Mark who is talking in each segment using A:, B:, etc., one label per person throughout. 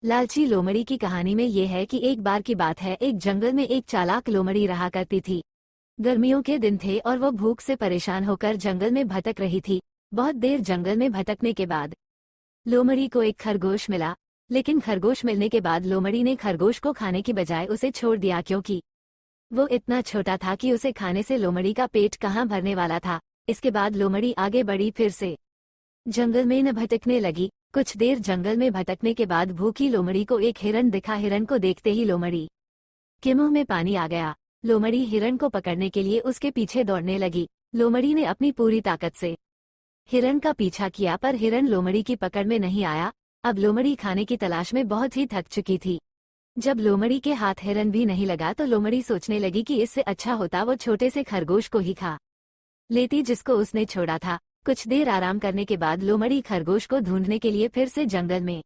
A: लालची लोमड़ी की कहानी में ये है कि एक बार की बात है, एक जंगल में एक चालाक लोमड़ी रहा करती थी। गर्मियों के दिन थे और वो भूख से परेशान होकर जंगल में भटक रही थी। बहुत देर जंगल में भटकने के बाद लोमड़ी को एक खरगोश मिला, लेकिन खरगोश मिलने के बाद लोमड़ी ने खरगोश को खाने की बजाय उसे छोड़ दिया, क्योंकि वो इतना छोटा था कि उसे खाने से लोमड़ी का पेट कहाँ भरने वाला था। इसके बाद लोमड़ी आगे बढ़ी, फिर से जंगल में न भटकने लगी। कुछ देर जंगल में भटकने के बाद भूखी लोमड़ी को एक हिरण दिखा। हिरण को देखते ही लोमड़ी के मुंह में पानी आ गया। लोमड़ी हिरण को पकड़ने के लिए उसके पीछे दौड़ने लगी। लोमड़ी ने अपनी पूरी ताकत से हिरण का पीछा किया, पर हिरण लोमड़ी की पकड़ में नहीं आया। अब लोमड़ी खाने की तलाश में बहुत ही थक चुकी थी। जब लोमड़ी के हाथ हिरण भी नहीं लगा तो लोमड़ी सोचने लगी कि इससे अच्छा होता वो छोटे से खरगोश को ही खा लेती जिसको उसने छोड़ा था। कुछ देर आराम करने के बाद लोमड़ी खरगोश को ढूंढने के लिए फिर से जंगल में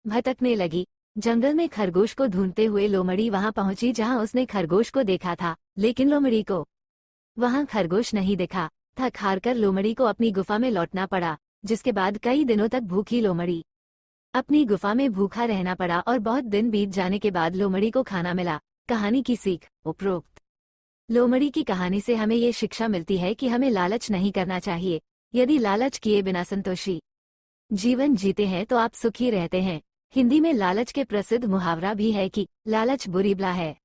A: भटकने लगी। जंगल में खरगोश को ढूंढते हुए लोमड़ी वहां पहुंची जहां उसने खरगोश को देखा था, लेकिन लोमड़ी को वहां खरगोश नहीं दिखा। थक हार कर लोमड़ी को अपनी गुफा में लौटना पड़ा, जिसके बाद कई दिनों तक भूखी लोमड़ी अपनी गुफा में भूखा रहना पड़ा और बहुत दिन बीत जाने के बाद लोमड़ी को खाना मिला। कहानी की सीख। उपरोक्त लोमड़ी की कहानी से हमें ये शिक्षा मिलती है कि हमें लालच नहीं करना चाहिए। यदि लालच किए बिना संतोषी जीवन जीते हैं तो आप सुखी रहते हैं। हिंदी में लालच के प्रसिद्ध मुहावरा भी है कि लालच बुरी बला है।